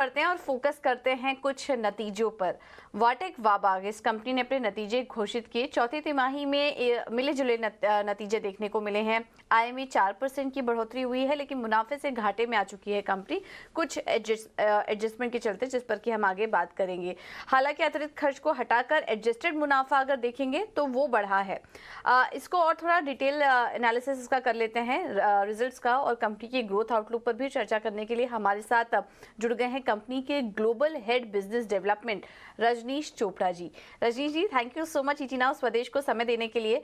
करते हैं और फोकस करते हैं कुछ नतीजों पर। वाटेक वाबाग इस कंपनी ने अपने नतीजे घोषित किए। चौथी तिमाही में मिले जुले नतीजे देखने को मिले हैं। आय में 4% की बढ़ोतरी हुई है, लेकिन मुनाफे से घाटे में आ चुकी है कंपनी कुछ एडजस्टमेंट के चलते, जिस पर कि हम आगे बात करेंगे। हालांकि अतिरिक्त खर्च को हटाकर एडजस्टेड मुनाफा अगर देखेंगे तो वो बढ़ा है। इसको और थोड़ा डिटेल एनालिसिस इसका कर लेते हैं रिजल्ट्स का, और कंपनी की ग्रोथ आउटलुक पर भी चर्चा करने के लिए हमारे साथ जुड़ गए हैं कंपनी के global head business development Rajneesh Chopra ji. Rajneesh ji, thank you so much ET now Swadesh को समय देने के लिए।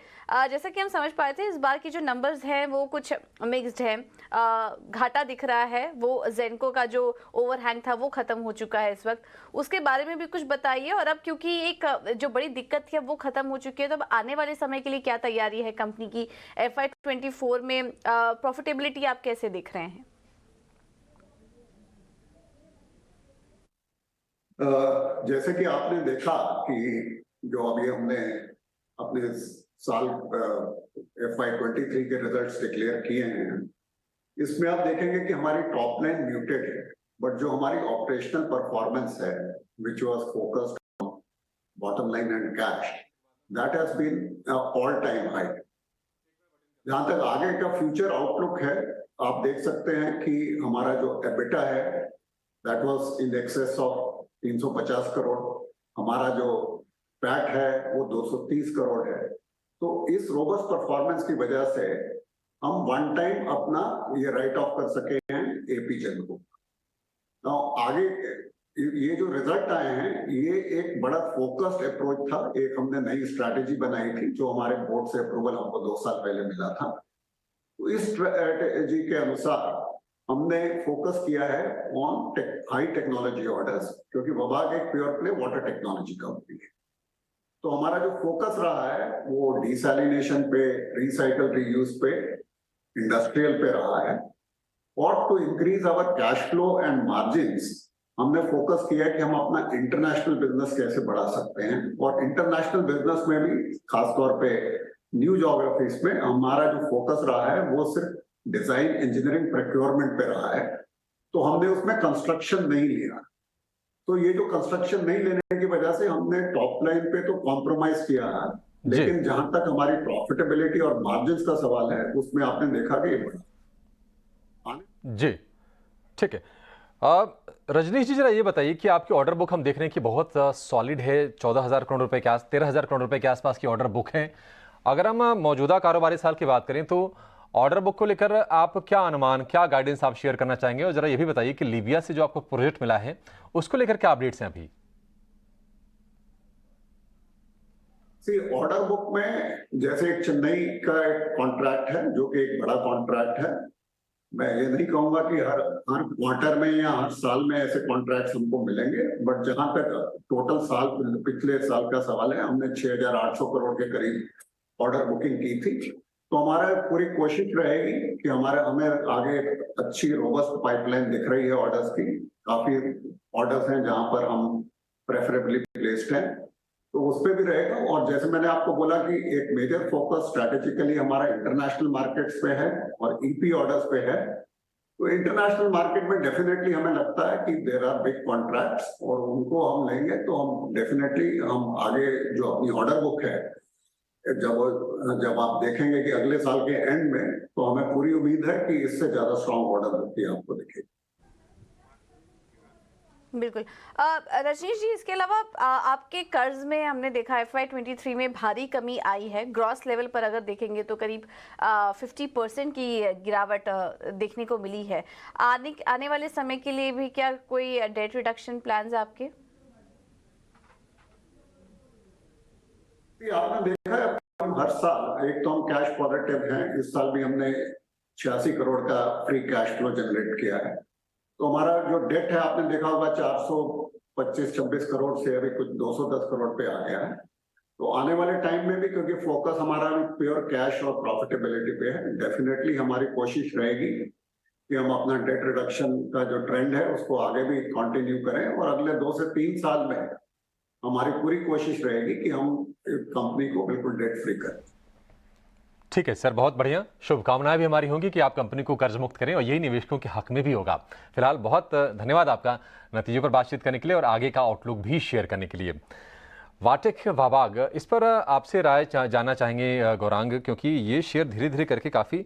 जैसा कि हम समझ पाए थे, इस बार की जो नंबर्स हैं वो कुछ मिक्स्ड है। घाटा दिख रहा है, वो जेनको का जो ओवरहैंग था वो खत्म हो चुका है इस वक्त, उसके बारे में भी कुछ बताइए। और अब क्योंकि एक जो बड़ी दिक्कत थी अब वो खत्म हो चुकी है, तो अब आने वाले समय के लिए क्या तैयारी है कंपनी की? FY24 में प्रॉफिटेबिलिटी आप कैसे देख रहे हैं? जैसे कि आपने देखा कि जो अभी हमने अपने साल FY23 के रिजल्ट्स डिक्लेयर किए हैं, इसमें आप देखेंगे कि हमारी टॉप लाइन म्यूटेड है, बट जो हमारी ऑपरेशनल परफॉर्मेंस है which was focused on bottom line and cash, that has been all time high. जहां तक आगे का फ्यूचर आउटलुक है, आप देख सकते हैं कि हमारा जो एबिटा है that was in excess of 350 crore, हमारा जो पैट है वो 230 करोड़ है। तो इस रोबस्ट परफॉर्मेंस की वजह से हम वन टाइम अपना ये राइट ऑफ कर सके हैं AP जेनको। आगे ये जो रिजल्ट आए हैं, ये एक बड़ा फोकस्ड अप्रोच था। एक हमने नई स्ट्रैटेजी बनाई थी जो हमारे बोर्ड से अप्रूवल हमको 2 साल पहले मिला था। तो इस स्ट्रैटेजी के अनुसार हमने फोकस किया है ऑन हाई टेक्नोलॉजी ऑर्डर्स, क्योंकि वबाग एक pure play water technology company है। तो हमारा जो फोकस रहा है वो डिसैलिनेशन पे, रिसाइकल रीयूज पे, इंडस्ट्रियल पे रहा है। और to increase our cash flow and margins, हमने फोकस किया कि हम अपना इंटरनेशनल बिजनेस कैसे बढ़ा सकते हैं। और इंटरनेशनल बिजनेस में भी खासतौर पे न्यू ज्योग्राफीज में हमारा जो फोकस रहा है वो सिर्फ डिजाइन, इंजीनियरिंग, प्रोक्योरमेंट पे रहा है। तो हमने उसमें कंस्ट्रक्शन नहीं लिया। तो ये जो कंस्ट्रक्शन नहीं लेने की वजह से हमने टॉप लाइन पे तो कॉम्प्रोमाइज किया है, लेकिन जहां तक हमारी प्रॉफिटेबिलिटी और मार्जिन्स का सवाल है उसमें आपने देखा कि ये बढ़ा। जी, ठीक है। रजनीश जी, जरा ये बताइए कि आपकी ऑर्डर बुक हम देख रहे हैं कि बहुत सॉलिड है। 14,000 करोड़ रुपए के 13,000 करोड़ रुपए के आसपास की ऑर्डर बुक है। अगर हम मौजूदा कारोबारी साल की बात करें तो ऑर्डर बुक को लेकर आप क्या अनुमान, क्या गाइडेंस आप शेयर करना चाहेंगे? और जरा ये भी बताइए कि लीबिया से जो आपको प्रोजेक्ट मिला है उसको लेकर क्या अपडेट्स हैं अभी? ऑर्डर बुक में जैसे एक चेन्नई का एक कॉन्ट्रैक्ट है जो कि एक बड़ा कॉन्ट्रैक्ट है। मैं ये नहीं कहूंगा कि हर क्वार्टर में या हर साल में ऐसे कॉन्ट्रैक्ट्स हमको मिलेंगे, बट जहां तक टोटल साल पिछले साल का सवाल है, हमने 6,800 करोड़ के करीब ऑर्डर बुकिंग की थी। तो हमारा पूरी कोशिश रहेगी कि हमें आगे अच्छी रोबस्ट पाइपलाइन दिख रही है ऑर्डर्स की। काफी ऑर्डर्स हैं जहां पर हम प्रेफरेबली प्लेस्ड हैं, तो उस पर भी रहेगा। और जैसे मैंने आपको बोला कि एक मेजर फोकस स्ट्रैटेजिकली हमारा इंटरनेशनल मार्केट्स पे है और EP ऑर्डर्स पे है। तो इंटरनेशनल मार्केट में डेफिनेटली हमें लगता है कि देयर आर बिग कॉन्ट्रैक्ट्स और उनको हम लेंगे तो हम डेफिनेटली हम आगे जो अपनी ऑर्डर बुक है, जब आप देखेंगे कि अगले साल के एंड में, तो हमें पूरी उम्मीद है कि इससे ज्यादा स्ट्रॉन्ग ऑर्डर बुक ही आपको दिखेगी। बिल्कुल। रजनीश जी, इसके अलावा आपके कर्ज में हमने देखा FY23 में भारी कमी आई है। ग्रॉस लेवल पर अगर देखेंगे तो करीब 50% की गिरावट देखने को मिली है। आने वाले समय के लिए भी क्या कोई डेट रिडक्शन प्लान्स आपके? आपने देखा है हम हर साल एक तो हम कैश पॉजिटिव हैं। इस साल भी हमने 86 करोड़ का फ्री कैश फ्लो जनरेट किया है। तो हमारा जो डेट है आपने देखा होगा 425-26 करोड़ से अभी कुछ 210 करोड़ पे आ गया है। तो आने वाले टाइम में भी, क्योंकि फोकस हमारा प्योर कैश और प्रॉफिटेबिलिटी पे है, डेफिनेटली हमारी कोशिश रहेगी कि हम अपना डेट रिडक्शन का जो ट्रेंड है उसको आगे भी कंटिन्यू करें। और अगले 2 से 3 साल में हमारी पूरी कोशिश रहेगी कि हम कंपनी को बिल्कुल डेट फ्री करें। ठीक है सर, बहुत बढ़िया। शुभकामनाएं भी हमारी होंगी कि आप कंपनी को कर्ज मुक्त करें और यही निवेशकों के हक में भी होगा। फिलहाल बहुत धन्यवाद आपका नतीजों पर बातचीत करने के लिए और आगे का आउटलुक भी शेयर करने के लिए। वाटेक वाबाग, इस पर आपसे राय जानना चाहेंगे गौरांग, क्योंकि ये शेयर धीरे धीरे करके काफ़ी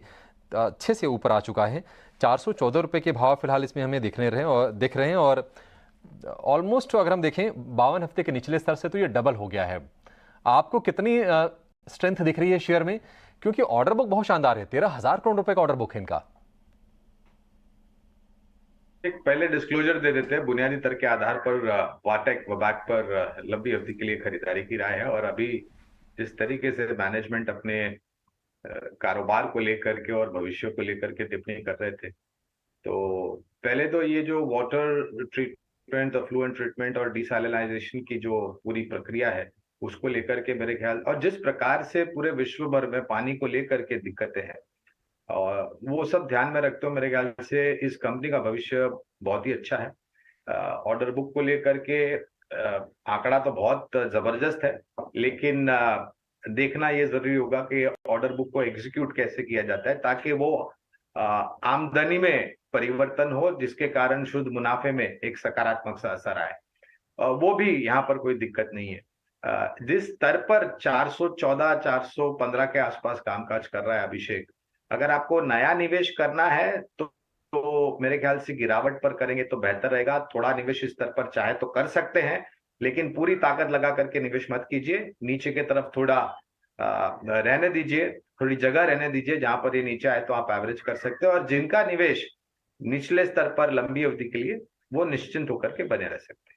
अच्छे से ऊपर आ चुका है। 414 रुपये के भाव फिलहाल इसमें हमें दिख रहे हैं और ऑलमोस्ट अगर हम देखें 52 हफ्ते के निचले स्तर से तो ये डबल हो गया है। आपको कितनी स्ट्रेंथ दिख रही है शेयर में, क्योंकि ऑर्डर बुक बहुत शानदार है, 13,000 करोड़ रुपए का ऑर्डर बुक है इनका। एक पहले डिस्क्लोजर दे देते हैं, बुनियादी तर्क के आधार पर वाटेक वबाक पर लंबी अवधि के लिए खरीदारी की राय है। और अभी जिस तरीके से मैनेजमेंट अपने कारोबार को लेकर के और भविष्य को लेकर के टिप्पणी कर रहे थे, तो पहले तो ये जो वाटर ट्रीटमेंट, फ्लुएंट ट्रीटमेंट और डिसैलिनाइजेशन की जो पूरी प्रक्रिया है उसको लेकर के मेरे ख्याल, और जिस प्रकार से पूरे विश्व भर में पानी को लेकर के दिक्कतें हैं और वो सब ध्यान में रखते हो, मेरे ख्याल से इस कंपनी का भविष्य बहुत ही अच्छा है। ऑर्डर बुक को लेकर के आंकड़ा तो बहुत जबरदस्त है, लेकिन देखना ये जरूरी होगा कि ऑर्डर बुक को एग्जीक्यूट कैसे किया जाता है ताकि वो आमदनी में परिवर्तन हो, जिसके कारण शुद्ध मुनाफे में एक सकारात्मक सा असर आए। वो भी यहाँ पर कोई दिक्कत नहीं है। जिस स्तर पर 414 415 के आसपास कामकाज कर रहा है अभिषेक, अगर आपको नया निवेश करना है तो मेरे ख्याल से गिरावट पर करेंगे तो बेहतर रहेगा। थोड़ा निवेश इस स्तर पर चाहे तो कर सकते हैं, लेकिन पूरी ताकत लगा करके निवेश मत कीजिए। नीचे की तरफ थोड़ा रहने दीजिए, थोड़ी जगह रहने दीजिए, जहां पर ये नीचे आए तो आप एवरेज कर सकते हैं। और जिनका निवेश निचले स्तर पर लंबी अवधि के लिए, वो निश्चिंत होकर के बने रह सकते हैं।